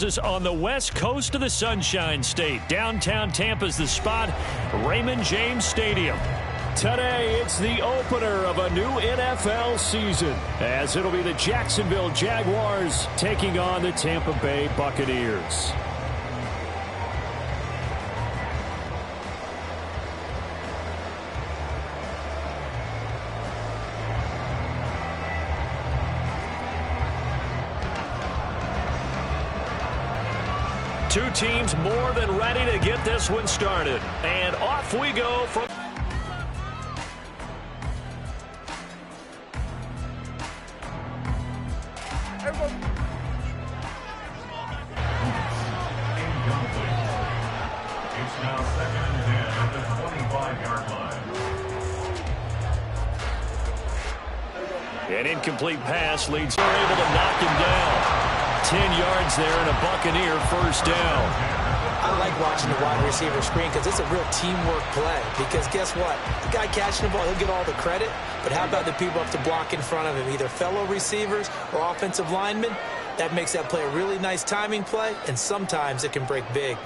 Is on the west coast of the Sunshine State. Downtown Tampa's the spot, Raymond James Stadium. Today, it's the opener of a new NFL season, as it'll be the Jacksonville Jaguars taking on the Tampa Bay Buccaneers. Two teams more than ready to get this one started. And off we go from... It's now 2nd and 10 at the 25-yard line. An incomplete pass leads. They're able to knock him down. 10 yards there and a Buccaneer first down. I like watching the wide receiver screen because it's a real teamwork play. Because guess what? The guy catching the ball, he'll get all the credit. But how about the people up to block in front of him, either fellow receivers or offensive linemen? That makes that play a really nice timing play, and sometimes it can break big.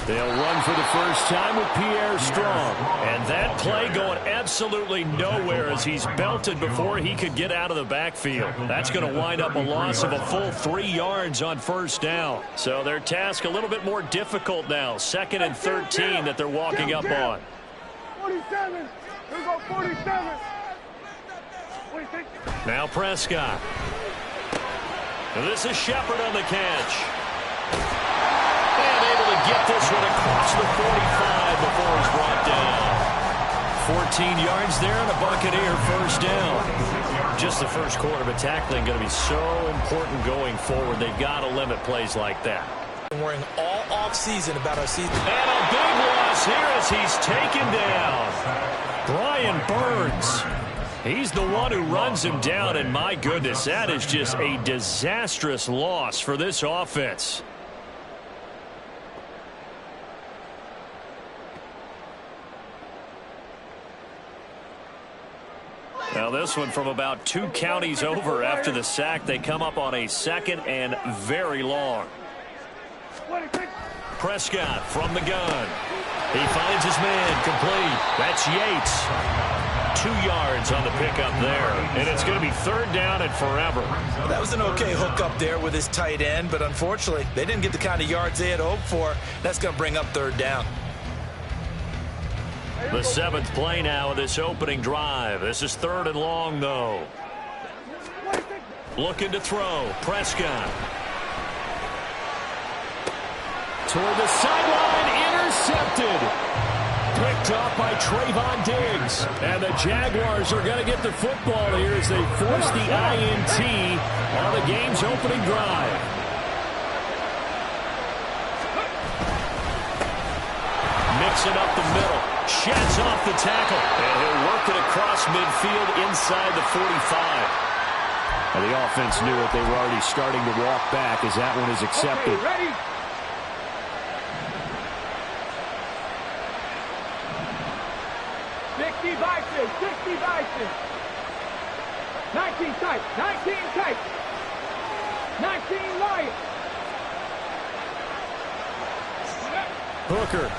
They'll run for the first time with Pierre Strong. And that play going absolutely nowhere as he's belted before he could get out of the backfield. That's going to wind up a loss of a full 3 yards on first down. So their task a little bit more difficult now. 2nd and 13 that they're walking up on. 47. Here we go, 47. Now Prescott. And this is Shepard on the catch. And able to get this one across the 45 before it's brought down. 14 yards there and a Buccaneer first down. Just the first quarter, but tackling going to be so important going forward. They've got to limit plays like that. Worrying all offseason about our season. And a big loss here as he's taken down. Brian Burns. He's the one who runs him down, and my goodness, that is just a disastrous loss for this offense. Now this one from about 2 counties over after the sack. They come up on a 2nd and very long. Prescott from the gun. He finds his man complete. That's Yates. 2 yards on the pickup there. And it's going to be 3rd down and forever. Well, that was an okay hook up there with his tight end, but unfortunately, they didn't get the kind of yards they had hoped for. That's going to bring up 3rd down. The 7th play now of this opening drive. This is 3rd and long, though. Looking to throw. Prescott. Toward the sideline. Intercepted. Picked up by Trayvon Diggs. And the Jaguars are going to get the football here as they force the INT on the game's opening drive. Mixing up the middle. Sheds off the tackle. And he'll work it across midfield inside the 45. And the offense knew it. They were already starting to walk back as that one is accepted. Okay, ready? Vices, 60 vices. 19 tight, 19 tight. 19 light. Hooker.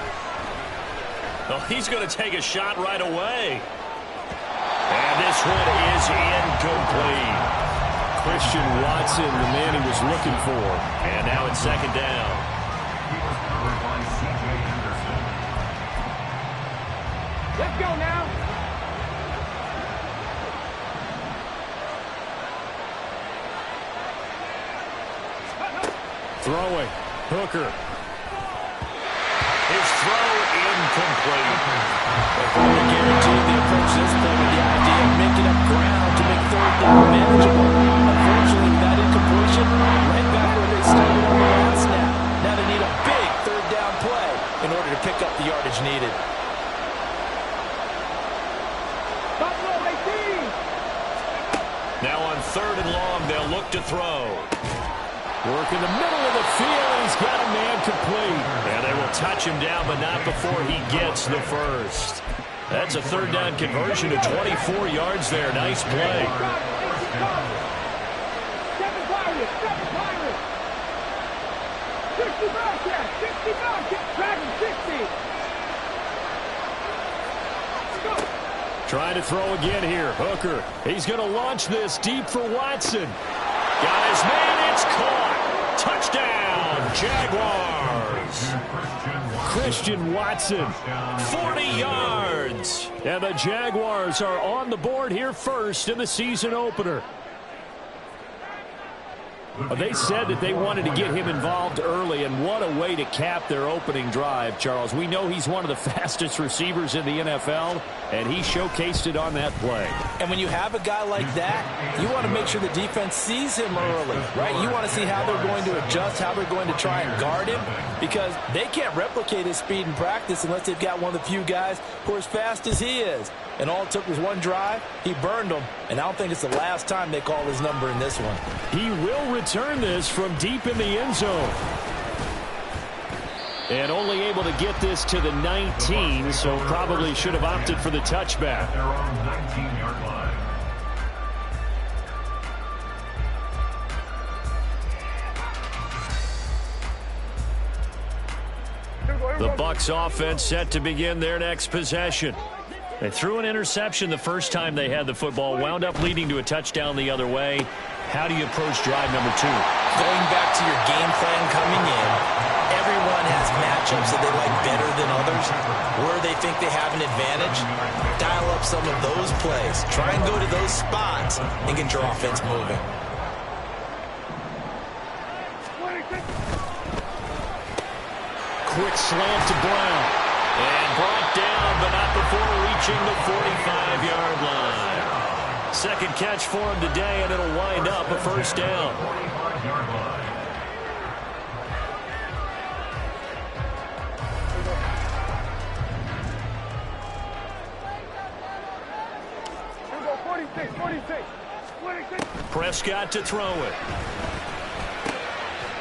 Well, he's going to take a shot right away. And this one is incomplete. Christian Watson, the man he was looking for. And now it's 2nd down. Let's go now. Throwing. Hooker. His throw incomplete. They're guaranteed the approach this play with the idea of making up ground to make 3rd down manageable. Unfortunately, that incompletion right back where they started on the last snap. Now they need a big 3rd down play in order to pick up the yardage needed. Now on 3rd and long, they'll look to throw. Work in the middle of the field. He's got a man complete. And they will touch him down, but not before he gets the first. That's a 3rd down conversion to 24 yards there. Nice play. Bobcat, 60 Bobcat, Dragon 60. Let's go. Trying to throw again here. Hooker. He's going to launch this deep for Watson. Got his man. It's caught. Touchdown, Jaguars. Christian Watson, 40 yards. And the Jaguars are on the board here first in the season opener. They said that they wanted to get him involved early, and what a way to cap their opening drive, Charles. We know he's one of the fastest receivers in the NFL, and he showcased it on that play. And when you have a guy like that, you want to make sure the defense sees him early, right? You want to see how they're going to adjust, how they're going to try and guard him, because they can't replicate his speed in practice unless they've got one of the few guys who are as fast as he is. And all it took was one drive. He burned them, and I don't think it's the last time they call his number in this one. He will return this from deep in the end zone. And only able to get this to the 19, so probably should have opted for the touchback. They're on 19-yard line. The Bucs offense set to begin their next possession. They threw an interception the first time they had the football, wound up leading to a touchdown the other way. How do you approach drive number 2? Going back to your game plan coming in, everyone has matchups that they like better than others, where they think they have an advantage. Dial up some of those plays. Try and go to those spots and get your offense moving. Quick slant to Brown. And brought down, but not before reaching the 45-yard line. Second catch for him today, and it'll wind up a first down. 45-yard line. Here we go, 46, 46, 46. Prescott to throw it.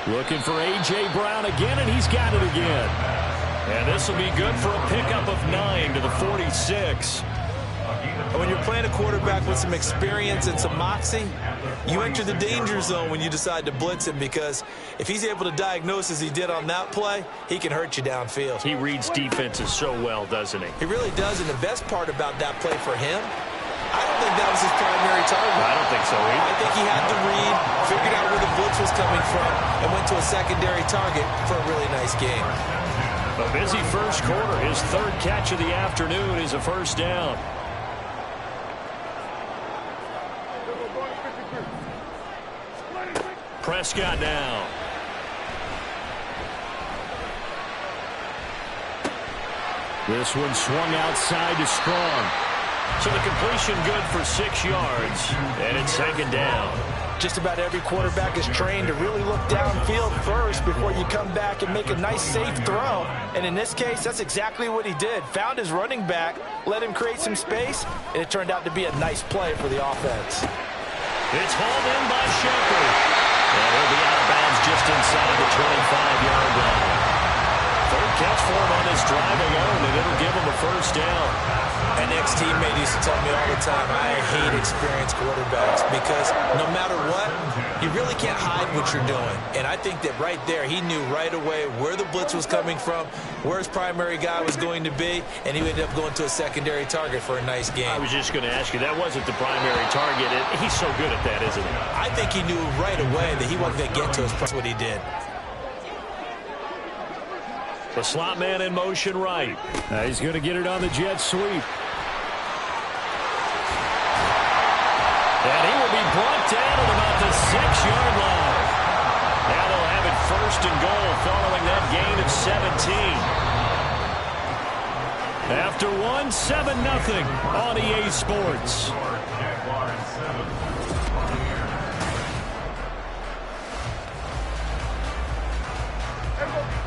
Looking for A.J. Brown again, and he's got it again. And this will be good for a pickup of 9 to the 46. And when you're playing a quarterback with some experience and some moxie, you enter the danger zone when you decide to blitz him, because if he's able to diagnose as he did on that play, he can hurt you downfield. He reads defenses so well, doesn't he? He really does, and the best part about that play for him, I don't think that was his primary target. I don't think so either. I think he had the read, figured out where the blitz was coming from, and went to a secondary target for a really nice game. A busy first quarter. His third catch of the afternoon is a first down. Prescott now. This one swung outside to Strong. So the completion good for 6 yards. And it's second down. Just about every quarterback is trained to really look downfield first before you come back and make a nice, safe throw. And in this case, that's exactly what he did. Found his running back, let him create some space, and it turned out to be a nice play for the offense. It's hauled in by Shepard. And he'll be out of bounds just inside the 25-yard line. Third catch for him on this drive alone, and it'll give him a first down. An ex-teammate used to tell me all the time, I hate experienced quarterbacks, because no matter what, you really can't hide what you're doing. And I think that right there, he knew right away where the blitz was coming from, where his primary guy was going to be, and he ended up going to a secondary target for a nice game. I was just going to ask you, that wasn't the primary target. He's so good at that, isn't he? I think he knew right away that he wasn't going to get to his press what he did. The slot man in motion right. He's going to get it on the jet sweep. And he will be brought down at about the 6-yard line. Now they'll have it first and goal following that gain of 17. After one, 7-0 on EA Sports.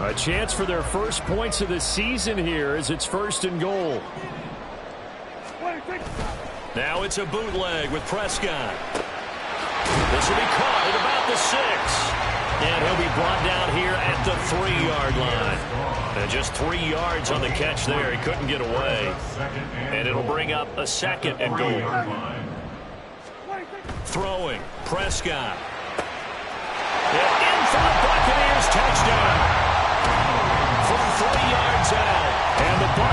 A chance for their first points of the season here as it's first and goal. Now it's a bootleg with Prescott. This will be caught at about the 6. And he'll be brought down here at the 3-yard line. And just 3 yards on the catch there. He couldn't get away. And it'll bring up a second and goal. Throwing, Prescott. And in for the Buccaneers touchdown.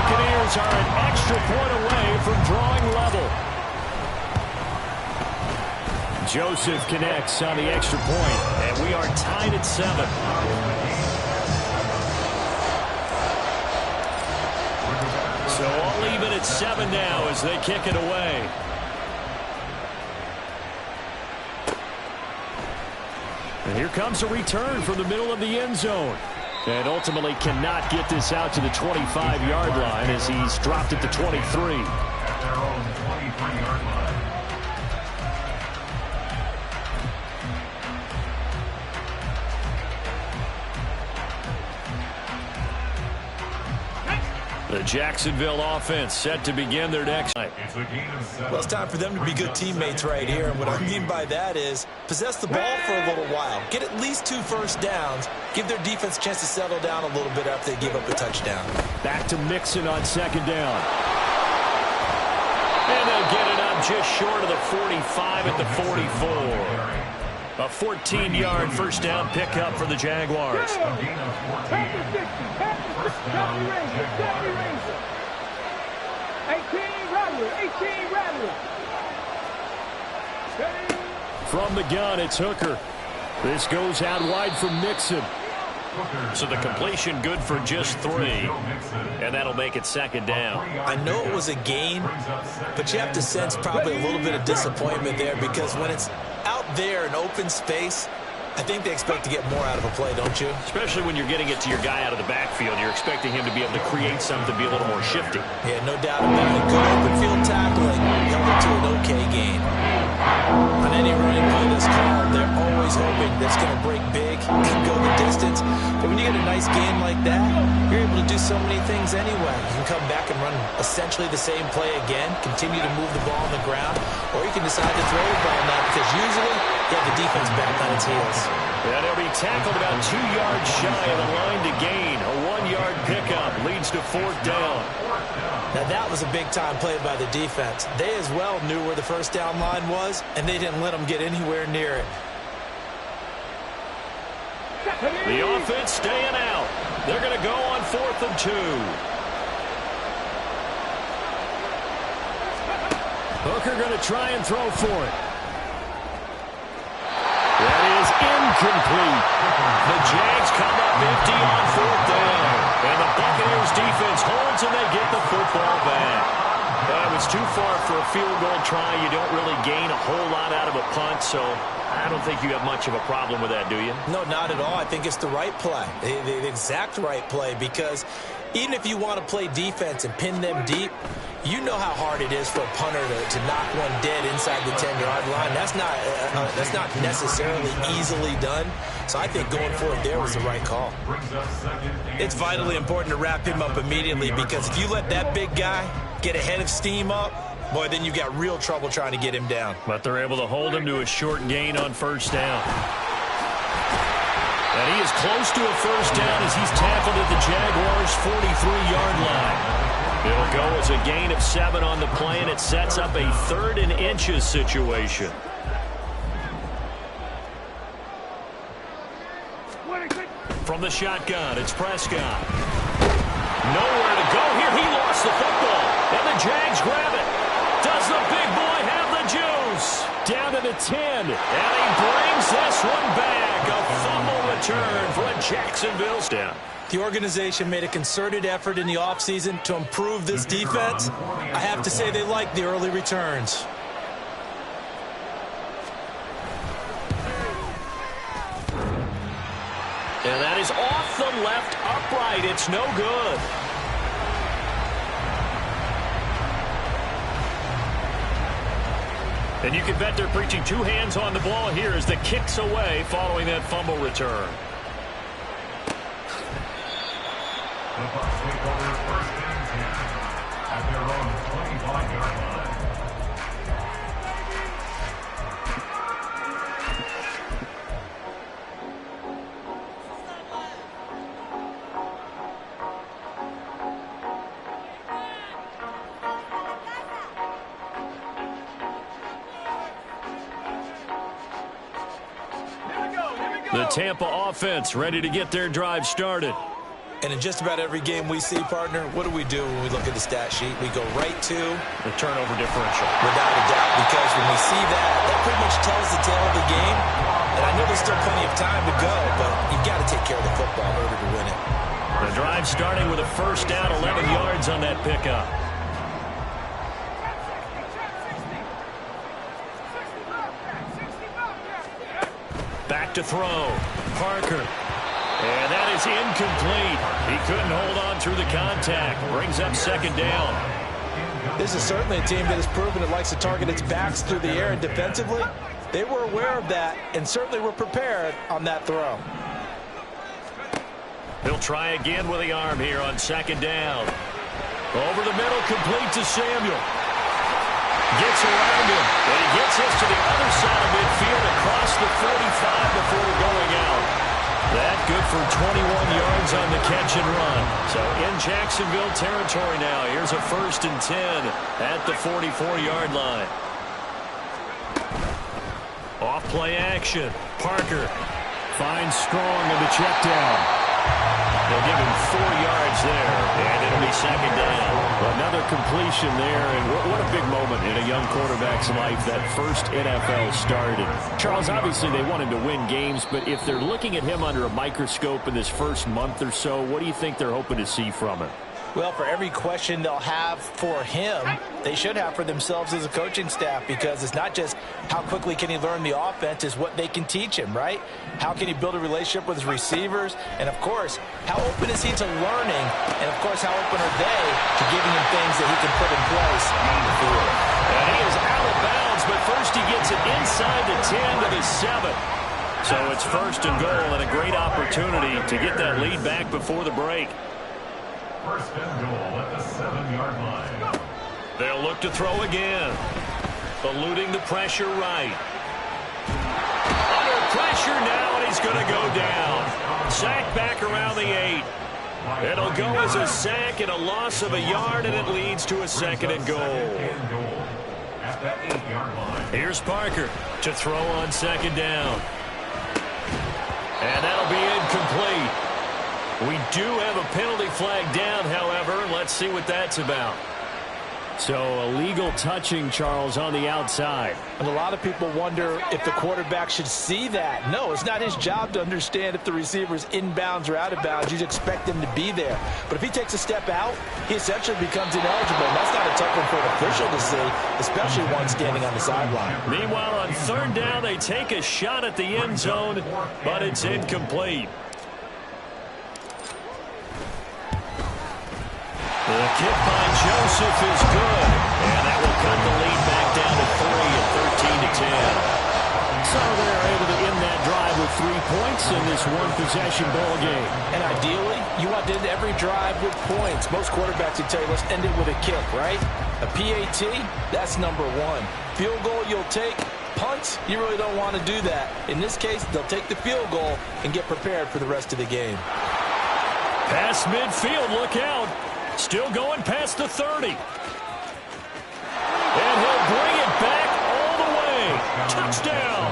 Buccaneers are an extra point away from drawing level. Joseph connects on the extra point, and we are tied at 7. So all even at 7 now as they kick it away. And here comes a return from the middle of the end zone. And ultimately cannot get this out to the 25-yard line as he's dropped at the 23. At their own 23-yard line. The Jacksonville offense set to begin their next night. Well, it's time for them to be good teammates right here. And what I mean by that is possess the ball for a little while. Get at least 2 first downs. Give their defense a chance to settle down a little bit after they give up a touchdown. Back to Mixon on 2nd down. And they'll get it up just short of the 45 at the 44. A 14-yard first down pickup for the Jaguars. From the gun, it's Hooker. This goes out wide for Mixon. So the completion good for just 3. And that'll make it 2nd down. I know it was a gain, but you have to sense probably a little bit of disappointment there because when it's out there in open space, I think they expect to get more out of a play, don't you? Especially when you're getting it to your guy out of the backfield. You're expecting him to be able to create something, be a little more shifty. Yeah, no doubt about it. Good open field tackling held it to an okay gain. On any running play that's called, they're always hoping that's going to break big, can go the distance. But when you get a nice game like that, you're able to do so many things anyway. You can come back and run essentially the same play again, continue to move the ball on the ground, or you can decide to throw the ball now because usually you have the defense back on its heels. And he'll be tackled about 2 yards shy of the line to gain. A 1-yard pickup leads to 4th down. Now that was a big-time play by the defense. They as well knew where the first down line was, and they didn't let them get anywhere near it. The offense staying out. They're going to go on 4th and 2. Hooker going to try and throw for it. That is incomplete. The Jags come up empty on 4th down. And the Buccaneers defense holds and they get the football back. It was too far for a field goal try. You don't really gain a whole lot out of a punt, so I don't think you have much of a problem with that, do you? No, not at all. I think it's the right play, the exact right play, because even if you want to play defense and pin them deep, you know how hard it is for a punter to knock one dead inside the 10-yard line. That's not necessarily easily done. So I think going for it there was the right call. It's vitally important to wrap him up immediately because if you let that big guy get a head of steam up, boy, then you've got real trouble trying to get him down. But they're able to hold him to a short gain on 1st down. And he is close to a 1st down as he's tackled at the Jaguars' 43-yard line. It'll go as a gain of 7 on the play, and it sets up a 3rd and inches situation. From the shotgun, it's Prescott. Nowhere to go here. He lost the football, and the Jags grab it. Does the big boy have the juice? Down to the 10, and he brings this one back. A fumble return for a Jacksonville down. The organization made a concerted effort in the offseason to improve this defense. I have to say they like the early returns. And that is off the left upright. It's no good. And you can bet they're preaching 2 hands on the ball here as the kick's away following that fumble return. The Bucs take over 1st and 10 at their own 25-yard line. The Tampa offense ready to get their drive started. And in just about every game we see, partner, what do we do when we look at the stat sheet? We go right to the turnover differential. Without a doubt, because when we see that, that pretty much tells the tale of the game. And I know there's still plenty of time to go, but you've got to take care of the football in order to win it. The drive starting with a first down, 11 yards on that pickup. Back to throw. Parker. And that is incomplete. He couldn't hold on through the contact. Brings up second down. This is certainly a team that has proven it likes to target its backs through the air, and defensively, they were aware of that and certainly were prepared on that throw. He'll try again with the arm here on second down. Over the middle, complete to Samuel. Gets around him, and he gets us to the other side of midfield across the 45 before going out. That good for 21 yards on the catch and run. So in Jacksonville territory now. Here's a 1st and 10 at the 44-yard line. Off play action. Parker finds Strong in the check down. They'll give him 4 yards there, and it'll be second down. Another completion there, and what a big moment in a young quarterback's life, that first NFL start. And Charles, obviously they want him to win games, but if they're looking at him under a microscope in this first month or so, what do you think they're hoping to see from him? Well, for every question they'll have for him, they should have for themselves as a coaching staff, because it's not just how quickly can he learn the offense, it's what they can teach him, right? How can he build a relationship with his receivers? And, of course, how open is he to learning? And, of course, how open are they to giving him things that he can put in place on the field? And he is out of bounds, but first he gets it inside the 10 to the 7. So it's 1st and goal, and a great opportunity to get that lead back before the break. 1st and goal at the 7-yard line. They'll look to throw again. Eluding the pressure right. Under pressure now, and he's going to go down. Sack back around the 8. It'll go as a sack and a loss of a yard, and it leads to a 2nd and goal. At the 8-yard line. Here's Parker to throw on 2nd down. And that'll be incomplete. We do have a penalty flag down, however. Let's see what that's about. So illegal touching, Charles, on the outside. And a lot of people wonder if the quarterback should see that. No, it's not his job to understand if the receiver's inbounds or out of bounds. You'd expect him to be there. But if he takes a step out, he essentially becomes ineligible. And that's not a tough one for an official to see, especially one standing on the sideline. Meanwhile, on 3rd down, they take a shot at the end zone, but it's incomplete. The kick by Joseph is good, and that will cut the lead back down to 3 at 13-10. So they're able to end that drive with 3 points in this one-possession ball game. And ideally, you want to end every drive with points. Most quarterbacks would tell you, let's end it with a kick, right? A PAT, that's number 1. Field goal you'll take. Punts, you really don't want to do that. In this case, they'll take the field goal and get prepared for the rest of the game. Past midfield, look out. Still going past the 30. And he'll bring it back all the way. Touchdown.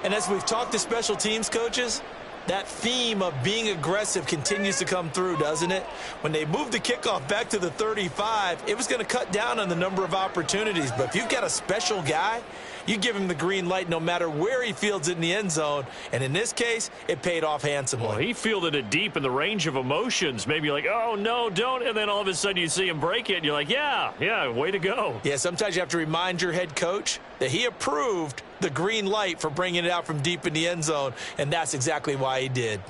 And as we've talked to special teams coaches, that theme of being aggressive continues to come through, doesn't it? When they moved the kickoff back to the 35, it was going to cut down on the number of opportunities. But if you've got a special guy, you give him the green light no matter where he fields it in the end zone. And in this case, it paid off handsomely. Well, he fielded it deep in the range of emotions. Maybe like, oh, no, don't. And then all of a sudden you see him break it, and you're like, yeah, way to go. Yeah, sometimes you have to remind your head coach that he approved the green light for bringing it out from deep in the end zone, and that's exactly why he did.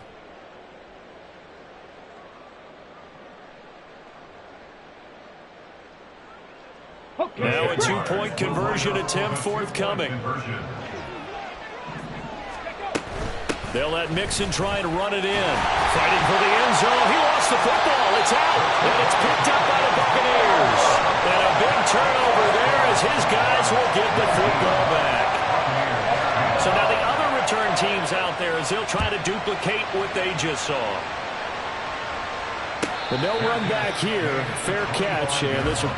Now a 2-point conversion attempt forthcoming. They'll let Mixon try to run it in. Fighting for the end zone. He lost the football. It's out. And it's picked up by the Buccaneers. And a big turnover there as his guys will get the football back. So now the other return teams out there as they'll try to duplicate what they just saw. But no run back here. Fair catch. And this will...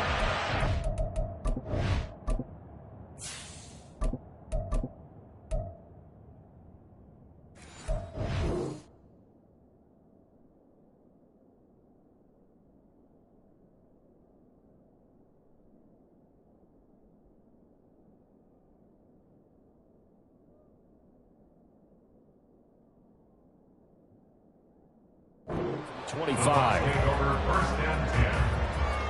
25. Take over first and 10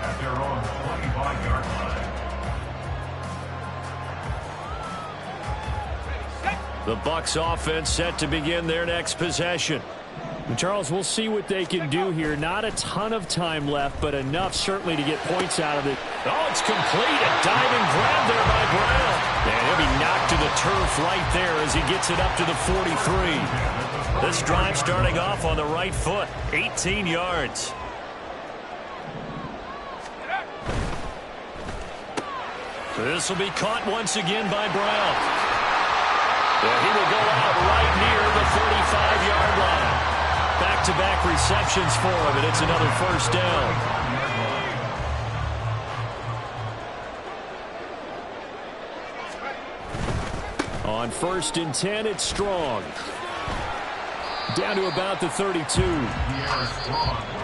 at their own 25-yard line. The Bucs offense set to begin their next possession. And Charles, we'll see what they can do here. Not a ton of time left, but enough certainly to get points out of it. Oh, it's complete. A diving grab there by Brown. And he'll be knocked to the turf right there as he gets it up to the 43. This drive starting off on the right foot. 18 yards. So this will be caught once again by Brown. And he will go out right near the 35-yard line. Back-to-back receptions for him, and it's another first down. On 1st and 10, it's Strong. Down to about the 32.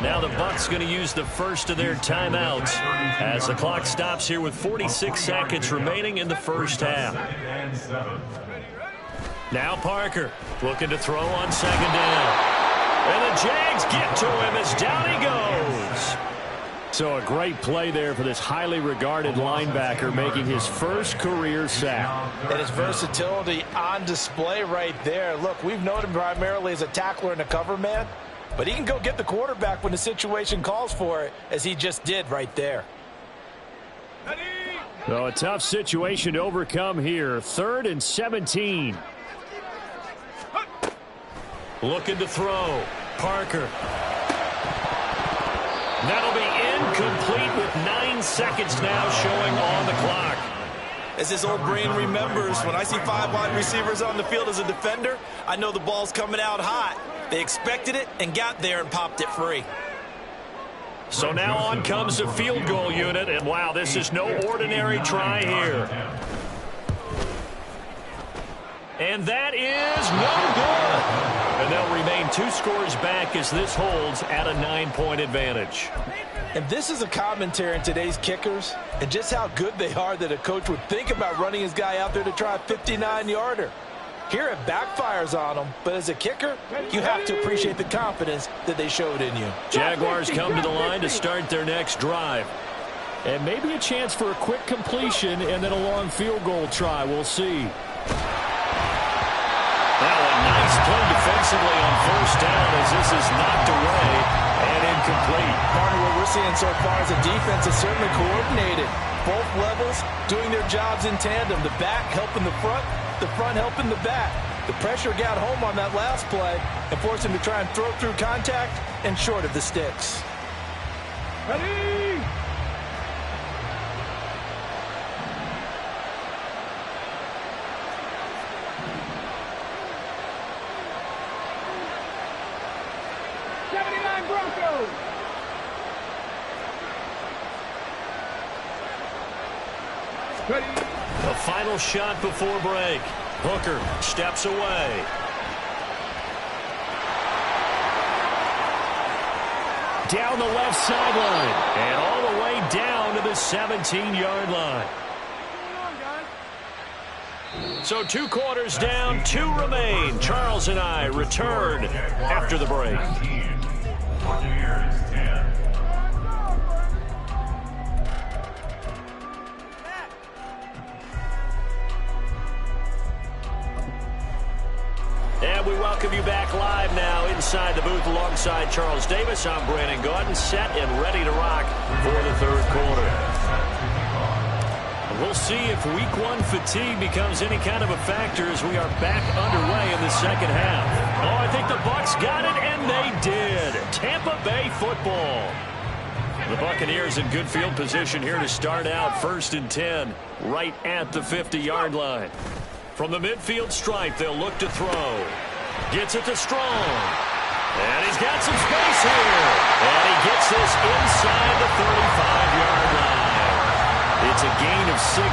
Now the Bucs going to use the first of their timeouts as the clock stops here with 46 seconds remaining in the first half. Now Parker looking to throw on second down. And the Jags get to him as down he goes. So a great play there for this highly regarded linebacker making his first career sack. And his versatility on display right there. Look, we've known him primarily as a tackler and a cover man, but he can go get the quarterback when the situation calls for it, as he just did right there. So a tough situation to overcome here. 3rd and 17. Looking to throw. Parker. That'll be incomplete with 9 seconds now showing on the clock. As his old brain remembers, when I see 5 wide receivers on the field as a defender, I know the ball's coming out hot. They expected it and got there and popped it free. So now on comes the field goal unit, and wow, this is no ordinary try here. And that is no good. And they'll remain 2 scores back as this holds at a 9-point advantage. And this is a commentary in today's kickers and just how good they are that a coach would think about running his guy out there to try a 59-yarder. Here it backfires on him, but as a kicker, you have to appreciate the confidence that they showed in you. Jaguars come to the line to start their next drive. And maybe a chance for a quick completion and then a long field goal try. We'll see. Now a nice play defensively on first down as this is knocked away and incomplete. Partner, what we're seeing so far as a defense is certainly coordinated. Both levels doing their jobs in tandem. The back helping the front helping the back. The pressure got home on that last play and forced him to try and throw through contact and short of the sticks. Ready? Broncos. Ready. The final shot before break. Hooker steps away. Down the left sideline. And all the way down to the 17-yard line. So 2 quarters down, 2 remain. Charles and I return after the break. Buccaneers 10. And we welcome you back live now inside the booth alongside Charles Davis. I'm Brandon Gaudin, set and ready to rock for the 3rd quarter. We'll see if week 1 fatigue becomes any kind of a factor as we are back underway in the second half. Oh, I think the Bucs got it, and they did. Tampa Bay football. The Buccaneers in good field position here to start out 1st and 10 right at the 50-yard line. From the midfield stripe, they'll look to throw. Gets it to Strong. And he's got some space here. And he gets this inside the 35-yard line. It's It's a gain of 16,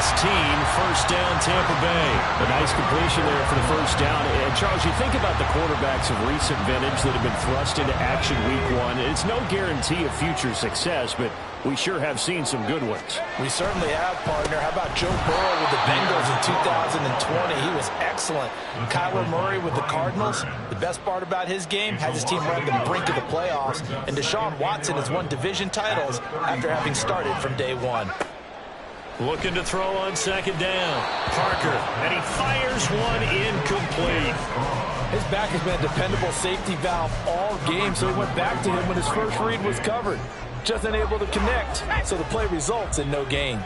first down Tampa Bay. A nice completion there for the first down. And Charles, you think about the quarterbacks of recent vintage that have been thrust into action week one. It's no guarantee of future success, but we sure have seen some good ones. We certainly have, partner. How about Joe Burrow with the Bengals in 2020? He was excellent. Kyler Murray with the Cardinals. The best part about his game, has his team right on the brink of the playoffs. And Deshaun Watson has won division titles after having started from day one. Looking to throw on second down. Parker, and he fires one incomplete. His back has been a dependable safety valve all game, so he went back to him when his first read was covered. Just unable to connect, so the play results in no gain.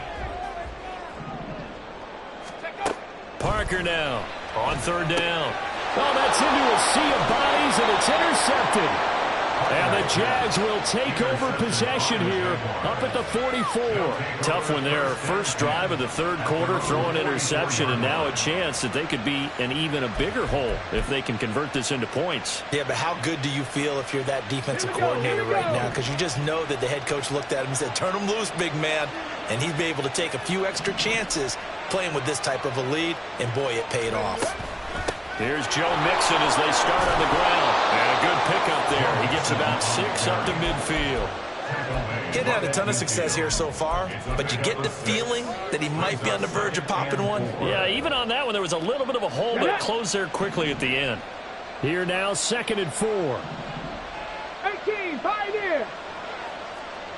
Parker now on third down. Oh, that's into a sea of bodies, and it's intercepted. And the Jags will take over possession here up at the 44. Tough one there. First drive of the third quarter, throwing interception, and now a chance that they could be in even a bigger hole if they can convert this into points. Yeah, but how good do you feel if you're that defensive coordinator right now? Because you just know that the head coach looked at him and said, turn him loose, big man. And he'd be able to take a few extra chances playing with this type of a lead, and boy, it paid off. Here's Joe Mixon as they start on the ground. And a good pickup there. He gets about 6 up to midfield. He hasn't had a ton of success here so far, but you get the feeling that he might be on the verge of popping one. Yeah, even on that one, there was a little bit of a hole, but it closed there quickly at the end. Here now, 2nd and 4. 18, Pioneer.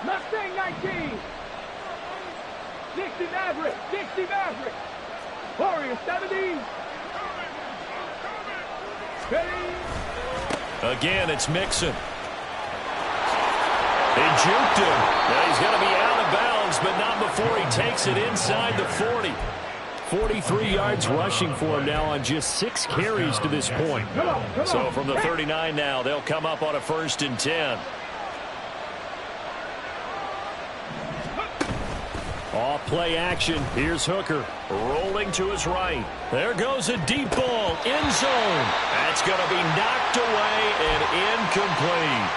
Mustang 19. Dixie Maverick, Dixie Maverick. Warrior 70. Again, it's Mixon. He juked him. Now he's going to be out of bounds, but not before he takes it inside the 40. 43 yards rushing for him now on just 6 carries to this point. So from the 39 now, they'll come up on a 1st and 10. Off play action. Here's Hooker. Rolling to his right. There goes a deep ball. End zone. That's going to be knocked away and incomplete.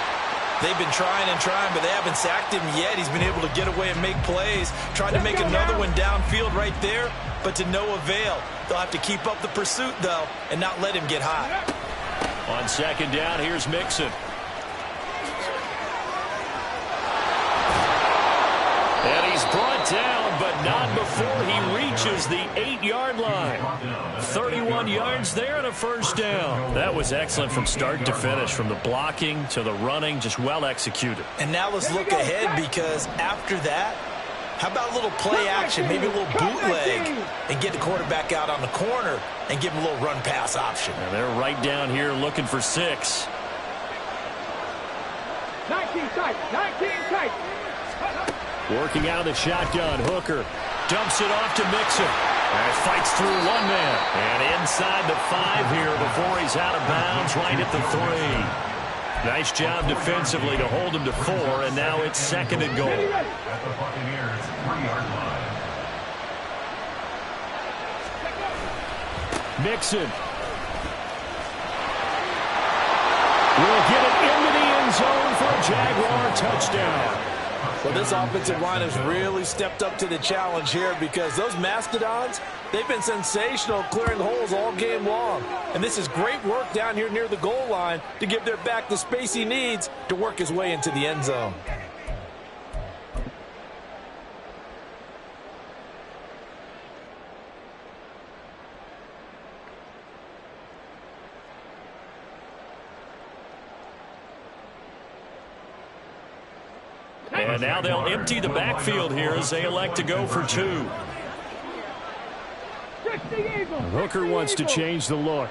They've been trying and trying, but they haven't sacked him yet. He's been able to get away and make plays. Tried to make another one downfield right there, but to no avail. They'll have to keep up the pursuit, though, and not let him get hot. On 2nd down, here's Mixon. And he's brought down, but not before he reaches the 8-yard line. 31 yards there and a 1st down. That was excellent from start to finish, from the blocking to the running, just well executed. And now let's look ahead, because after that, how about a little play action, maybe a little bootleg, and get the quarterback out on the corner and give him a little run-pass option. And they're right down here looking for 6. 19 tight, 19 tight. Working out of the shotgun, Hooker. Dumps it off to Mixon. And fights through one man. And inside the 5 here before he's out of bounds, right at the 3. Nice job defensively to hold him to 4, and now it's 2nd and goal. At the Buccaneers' 3-yard line. Mixon. Will get it into the end zone for a Jaguar touchdown. Well, this offensive line has really stepped up to the challenge here, because those Mastodons, they've been sensational clearing holes all game long. And this is great work down here near the goal line to give their back the space he needs to work his way into the end zone. And now they'll empty the backfield here as they elect to go for 2. Hooker wants to change the look.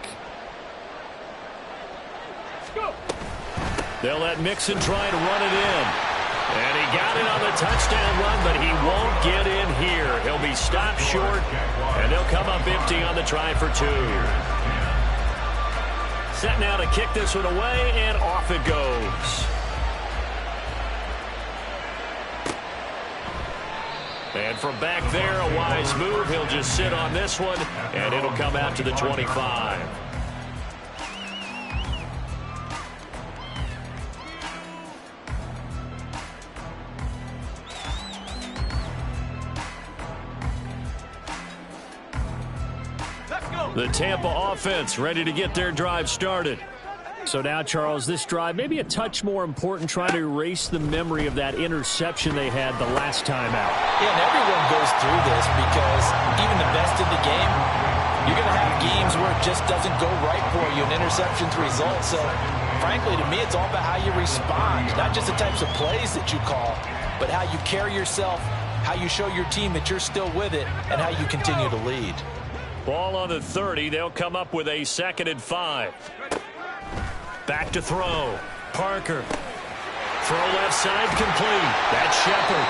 They'll let Mixon try to run it in. And he got it on the touchdown run, but he won't get in here. He'll be stopped short, and they'll come up empty on the try for 2. Set now to kick this one away, and off it goes. And from back there, a wise move. He'll just sit on this one, and it'll come out to the 25. The Tampa offense ready to get their drive started. So now, Charles, this drive maybe a touch more important, trying to erase the memory of that interception they had the last time out. Yeah, and everyone goes through this because even the best in the game, you're going to have games where it just doesn't go right for you, and interceptions result. So, frankly, to me, it's all about how you respond, not just the types of plays that you call, but how you carry yourself, how you show your team that you're still with it, and how you continue to lead. Ball on the 30. They'll come up with a 2nd and 5. Back to throw. Parker. Throw left side complete. That's Shepard.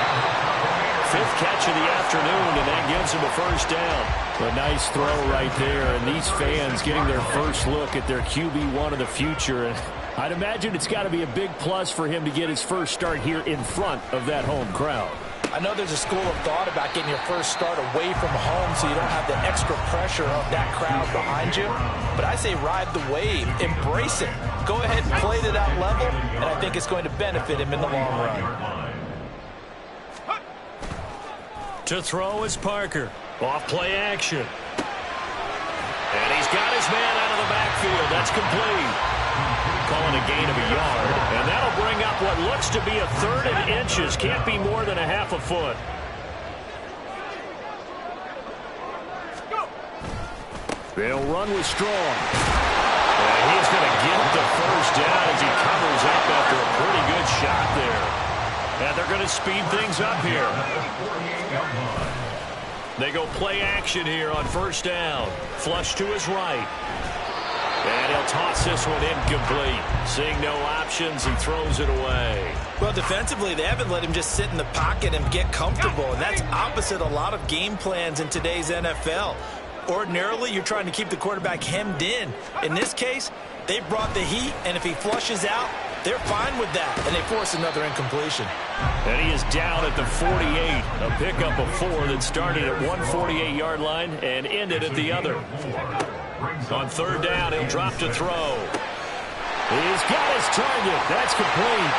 5th catch of the afternoon, and that gives him a first down. A nice throw right there, and these fans getting their first look at their QB1 of the future. And I'd imagine it's got to be a big plus for him to get his first start here in front of that home crowd. I know there's a school of thought about getting your first start away from home so you don't have the extra pressure of that crowd behind you. But I say ride the wave. Embrace it. Go ahead and play to that level, and I think it's going to benefit him in the long run. To throw is Parker. Off play action. And he's got his man out of the backfield. That's complete. Calling a gain of a yard, and that'll bring up what looks to be a 3rd and inches. Can't be more than a half a foot. They'll run with Strong. And he's going to get the first down as he covers up after a pretty good shot there. And they're going to speed things up here. They go play action here on 1st down. Flush to his right. And he'll toss this one incomplete. Seeing no options, he throws it away. Well, defensively, they haven't let him just sit in the pocket and get comfortable, and that's opposite a lot of game plans in today's NFL. Ordinarily, you're trying to keep the quarterback hemmed in. In this case, they brought the heat, and if he flushes out, they're fine with that, and they force another incompletion. And he is down at the 48. A pickup of 4 that started at one 48-yard line and ended at the other. On 3rd down, he'll drop to throw. He's got his target. That's complete.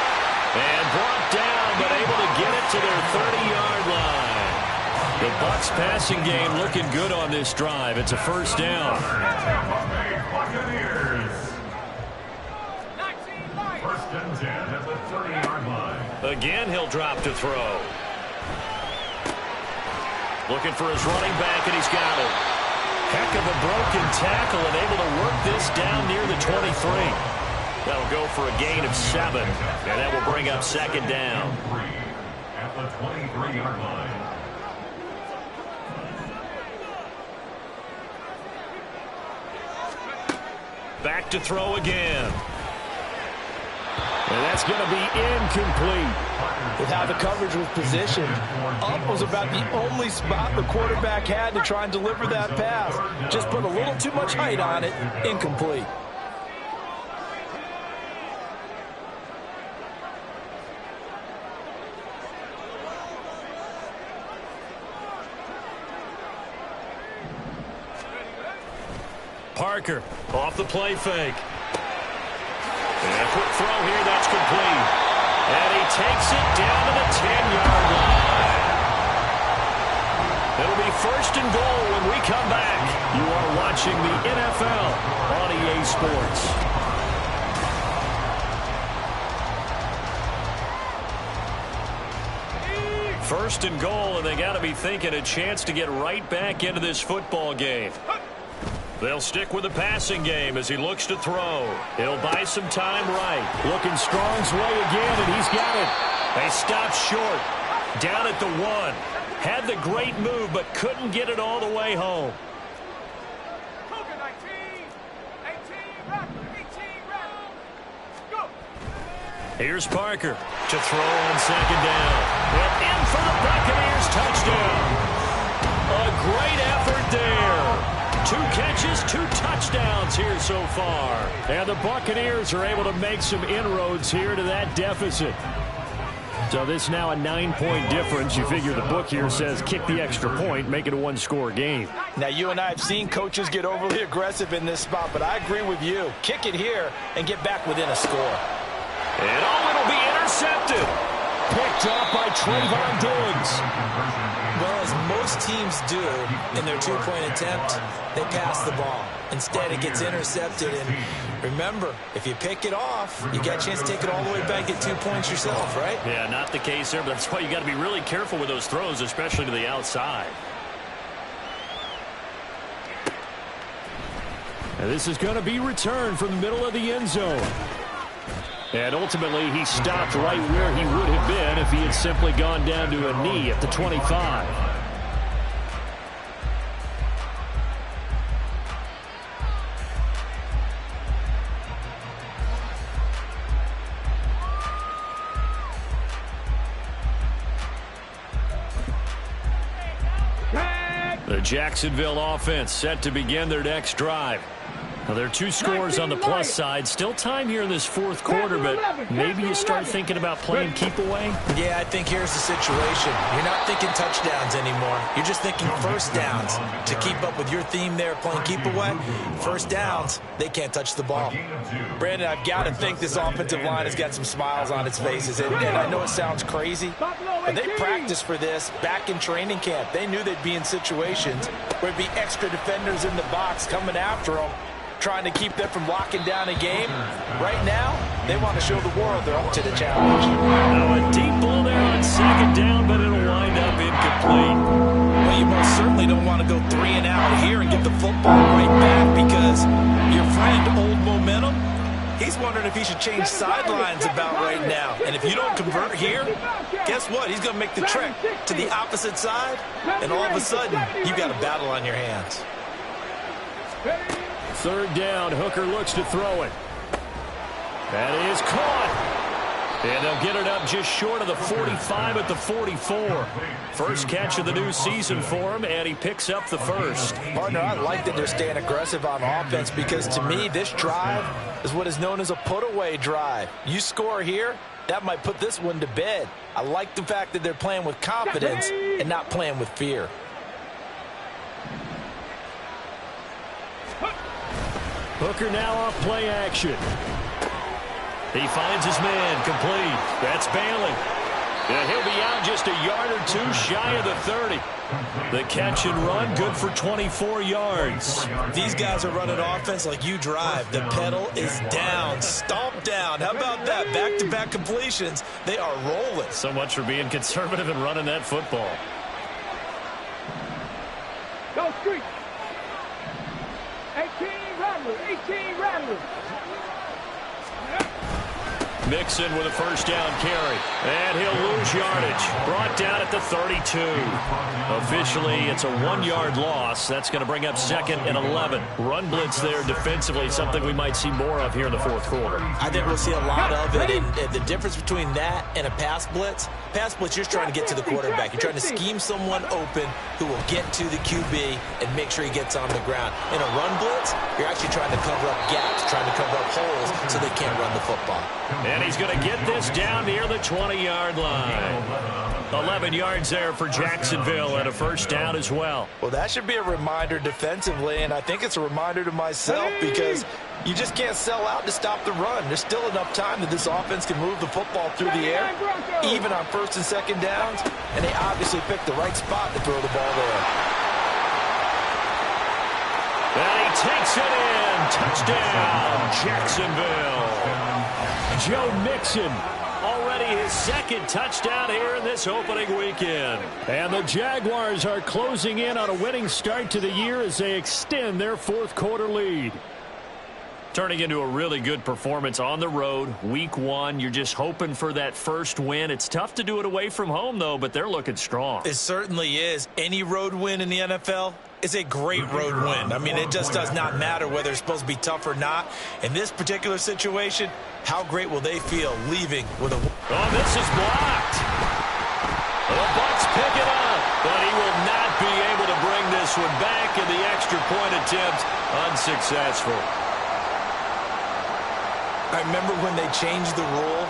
And brought down, but able to get it to their 30-yard line. The Bucs passing game looking good on this drive. It's a 1st down. First and 10 at the 30-yard line. Again, he'll drop to throw. Looking for his running back, and he's got it. Heck of a broken tackle and able to work this down near the 23. That'll go for a gain of 7, and that will bring up 2nd down. At the 23-yard line. Back to throw again. And that's going to be incomplete. With how the coverage was positioned, up was about the only spot the quarterback had to try and deliver that pass. Just put a little too much height on it. Incomplete. Parker off the play fake. And a quick throw here, that's complete. And he takes it down to the 10-yard line. It'll be 1st and goal when we come back. You are watching the NFL on EA Sports. First and goal, and they got to be thinking a chance to get right back into this football game. They'll stick with the passing game as he looks to throw. He'll buy some time right. Looking Strong's way again, and he's got it. They stop short. Down at the 1. Had the great move, but couldn't get it all the way home. Here's Parker to throw on 2nd down. And in for the Buccaneers touchdown. A great effort there. 2 catches, 2 touchdowns here so far. And the Buccaneers are able to make some inroads here to that deficit. So this is now a 9-point difference. You figure the book here says kick the extra point, make it a 1-score game. Now, you and I have seen coaches get overly aggressive in this spot, but I agree with you. Kick it here and get back within a score. And it'll be intercepted. picked off by Trayvon Diggs. Well, as most teams do in their two-point attempt, they pass the ball. Instead, it gets intercepted. And remember, if you pick it off, you got a chance to take it all the way back, get 2 points yourself, right? Yeah, not the case there, but that's why you got to be really careful with those throws, especially to the outside. And this is going to be returned from the middle of the end zone. And ultimately, he stopped right where he would have been if he had simply gone down to a knee at the 25. The Jacksonville offense set to begin their next drive. Now, there are 2 scores on the plus side. Still time here in this fourth quarter, but maybe you start thinking about playing keep away? Yeah, I think here's the situation. You're not thinking touchdowns anymore. You're just thinking first downs. To keep up with your theme there, playing keep away, first downs, they can't touch the ball. Brandon, I've got to think this offensive line has got some smiles on its faces. And I know it sounds crazy, but they practiced for this back in training camp. They knew they'd be in situations where there'd be extra defenders in the box coming after them, trying to keep them from locking down a game. Right now, they want to show the world they're up to the challenge. Now a deep ball there on second down, but it'll wind up incomplete. Well, you most certainly don't want to go 3 and out here and get the football right back, because your friend, Old Momentum, he's wondering if he should change sidelines about right now. And if you don't convert here, guess what? He's going to make the trek to the opposite side, and all of a sudden, you've got a battle on your hands. Third down, Hooker looks to throw it. That is caught. And they'll get it up just short of the 45 at the 44. First catch of the new season for him, and he picks up the first. Partner, I like that they're staying aggressive on offense, because to me, this drive is what is known as a put-away drive. You score here, that might put this one to bed. I like the fact that they're playing with confidence and not playing with fear. Hooker now off play action. He finds his man, complete. That's Bailey. And he'll be out just a yard or 2 shy of the 30. The catch and run, good for 24 yards. These guys are running offense like you drive. The pedal is down, stomp down. How about that? Back-to-back completions. They are rolling. So much for being conservative and running that football. Go street. 18 Rattlers. Mixon with a first down carry. And he'll lose yardage. Brought down at the 32. Officially, it's a 1-yard loss. That's going to bring up 2nd and 11. Run blitz there defensively, something we might see more of here in the fourth quarter. I think we'll see a lot of it. And the difference between that and a pass blitz, you're just trying to get to the quarterback. You're trying to scheme someone open who will get to the QB and make sure he gets on the ground. In a run blitz, you're actually trying to cover up gaps, trying to cover up holes so they can't run the football. And he's going to get this down near the 20-yard line. 11 yards there for Jacksonville and a first down as well. Well, that should be a reminder defensively, and I think it's a reminder to myself, because you just can't sell out to stop the run. There's still enough time that this offense can move the football through the air, even on first and second downs, and they obviously picked the right spot to throw the ball there. And he takes it in. Touchdown, Jacksonville. Joe Mixon, already his 2nd touchdown here in this opening weekend. And the Jaguars are closing in on a winning start to the year as they extend their fourth quarter lead. Turning into a really good performance on the road, week 1. You're just hoping for that first win. It's tough to do it away from home, though, but they're looking strong. It certainly is. Any road win in the NFL is a great road win. I mean, it just does not matter whether it's supposed to be tough or not. In this particular situation, how great will they feel leaving with a... Oh, this is blocked. The Bucs pick it up, but he will not be able to bring this one back, and the extra point attempt unsuccessful. I remember when they changed the rule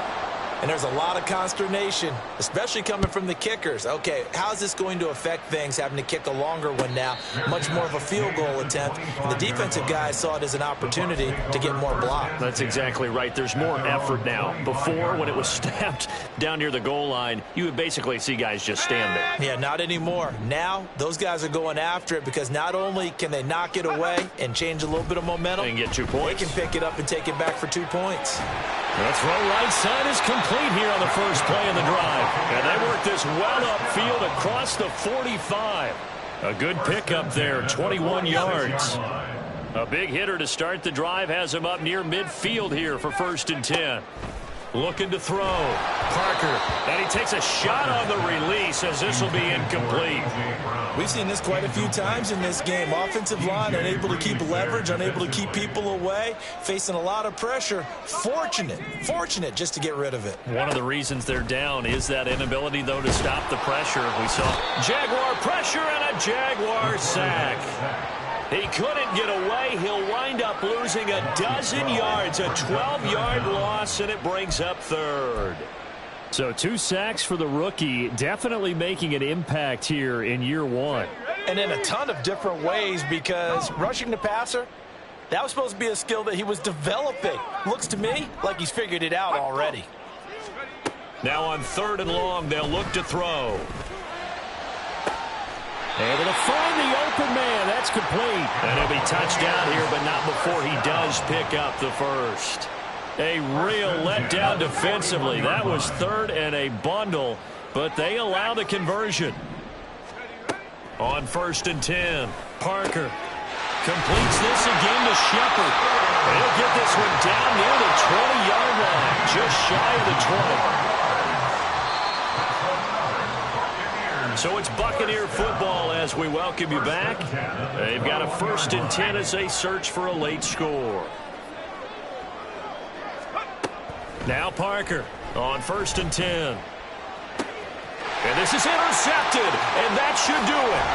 And there's a lot of consternation, especially coming from the kickers. Okay, how's this going to affect things, having to kick a longer one now, much more of a field goal attempt? And the defensive guys saw it as an opportunity to get more block. That's exactly right. There's more effort now. Before, when it was snapped down near the goal line, you would basically see guys just stand there. Yeah, not anymore. Now, those guys are going after it because not only can they knock it away and change a little bit of momentum, And get 2 points. they can pick it up and take it back for 2 points. The throw right side is complete here on the first play of the drive. And they work this well upfield across the 45. A good pickup there, 21 yards. A big hitter to start the drive has him up near midfield here for 1st and 10. Looking to throw. Parker. And he takes a shot on the release as this will be incomplete. We've seen this quite a few times in this game. Offensive line unable to keep leverage, unable to keep people away, facing a lot of pressure. Fortunate just to get rid of it. One of the reasons they're down is that inability, though, to stop the pressure. We saw Jaguar pressure and a Jaguar sack. He couldn't get away. He'll wind up losing a dozen yards, a 12-yard loss, and it brings up 3rd. So 2 sacks for the rookie, definitely making an impact here in year 1. And in a ton of different ways, because rushing the passer, that was supposed to be a skill that he was developing. Looks to me like he's figured it out already. Now on 3rd and long, they'll look to throw. Able to find the open man. That's complete. And he'll be touchdown here, but not before he does pick up the first. A real letdown defensively. That was 3rd and a bundle, but they allow the conversion. On 1st and 10, Parker completes this again to Shepard. And he'll get this one down near the 20-yard line, just shy of the 20. So it's Buccaneer football as we welcome you back. They've got a 1st and 10 as they search for a late score. Now Parker on 1st and 10. And this is intercepted, and that should do it.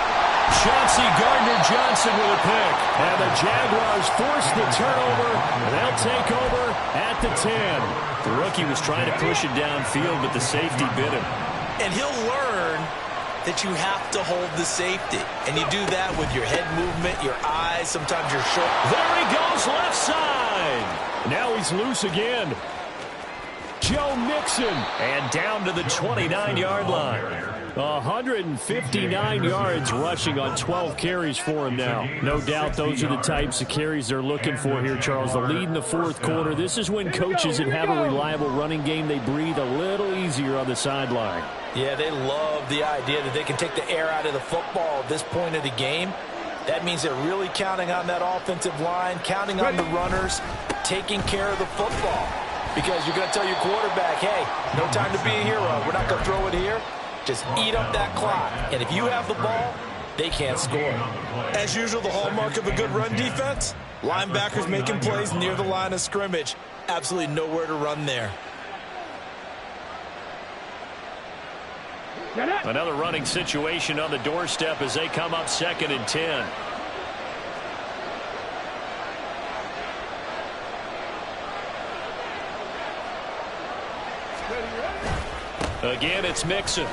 Chauncey Gardner-Johnson with a pick. And the Jaguars force the turnover. They'll take over at the 10. The rookie was trying to push it downfield, but the safety bit him. And he'll learn that you have to hold the safety. And you do that with your head movement, your eyes, sometimes your shoulder. There he goes, left side. Now he's loose again. Joe Mixon. And down to the 29-yard line. 159 yards rushing on 12 carries for him now. No doubt those are the types of carries they're looking for here, Charles. The lead in the 4th quarter. This is when coaches that have a reliable running game, they breathe a little easier on the sideline. Yeah, they love the idea that they can take the air out of the football at this point of the game. That means they're really counting on that offensive line, counting on the runners, taking care of the football. Because you're going to tell your quarterback, hey, no time to be a hero. We're not going to throw it here. Just eat up that clock. And if you have the ball, they can't score. As usual, the hallmark of a good run defense, linebackers making plays near the line of scrimmage. Absolutely nowhere to run there. Another running situation on the doorstep as they come up 2nd and 10. Again, it's Mixon.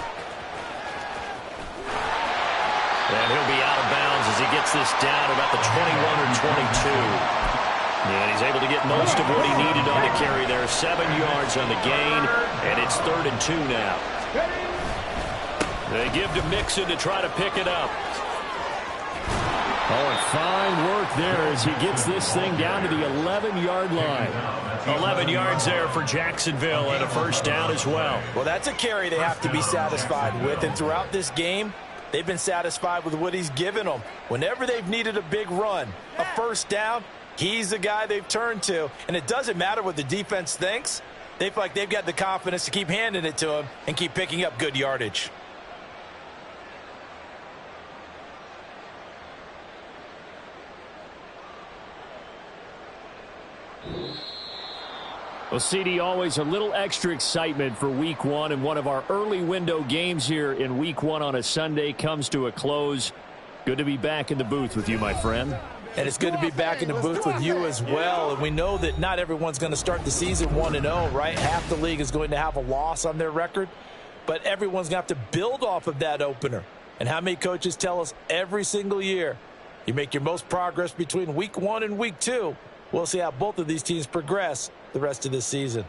And he'll be out of bounds as he gets this down about the 21 or 22. And he's able to get most of what he needed on the carry there. 7 yards on the gain, and it's 3rd and 2 now. They give to Mixon to try to pick it up. Oh, and fine work there as he gets this thing down to the 11-yard line. 11 yards there for Jacksonville and a 1st down as well. Well, that's a carry they have to be satisfied with. And throughout this game, they've been satisfied with what he's given them. Whenever they've needed a big run, a 1st down, he's the guy they've turned to. And it doesn't matter what the defense thinks. They feel like they've got the confidence to keep handing it to him and keep picking up good yardage. Well, CD, always a little extra excitement for Week 1, and one of our early window games here in Week 1 on a Sunday comes to a close. Good to be back in the booth with you, my friend. And it's good to be back in the booth with you as well. And we know that not everyone's going to start the season 1-0, right? Half the league is going to have a loss on their record. But everyone's going to have to build off of that opener. And how many coaches tell us every single year, you make your most progress between week 1 and week 2. We'll see how both of these teams progress the rest of this season.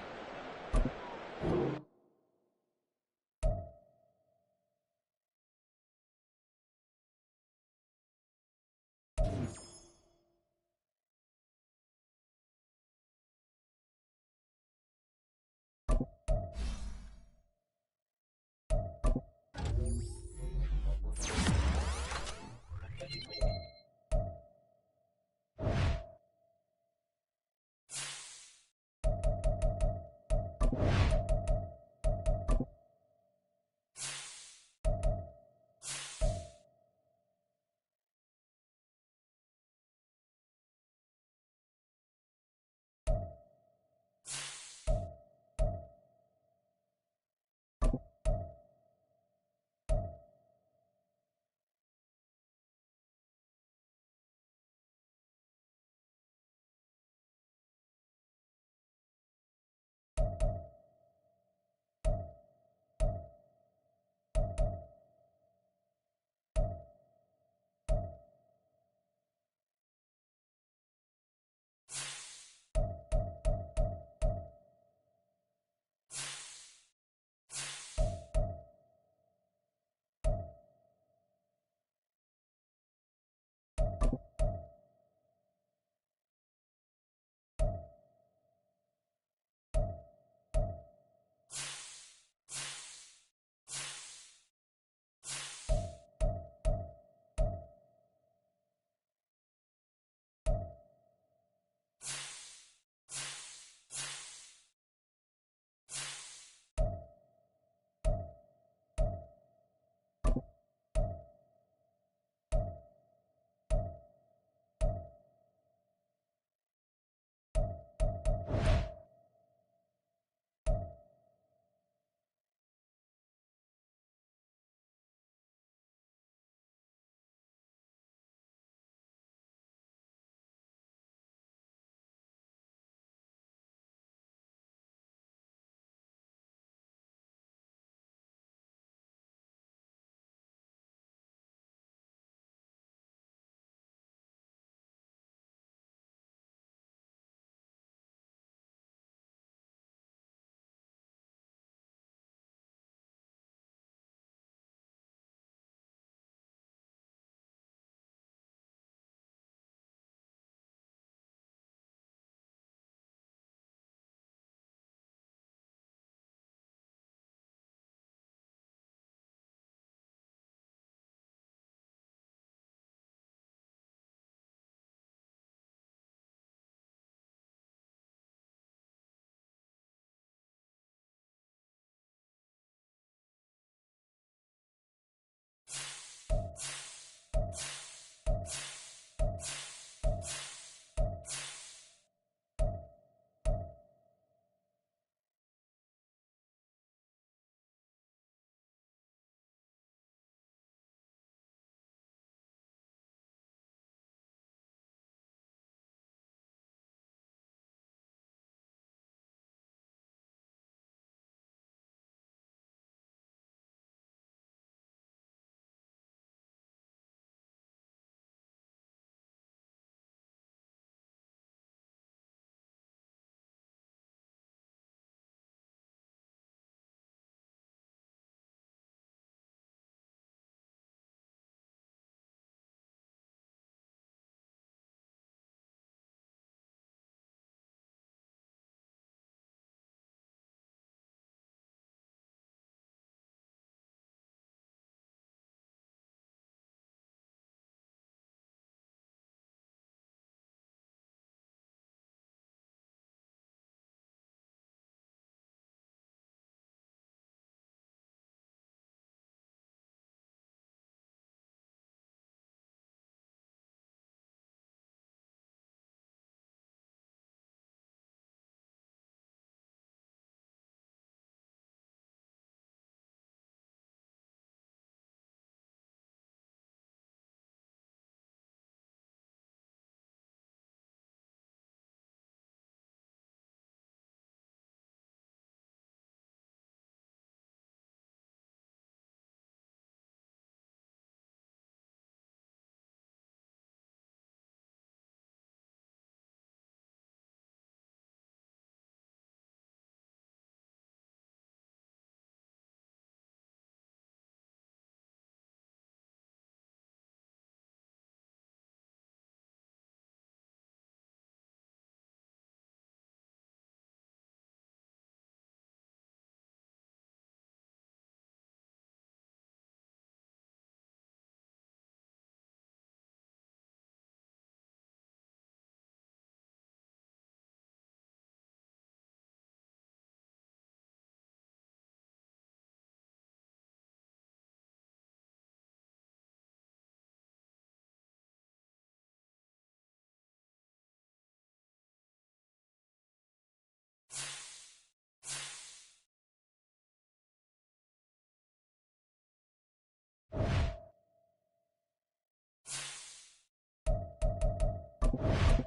it.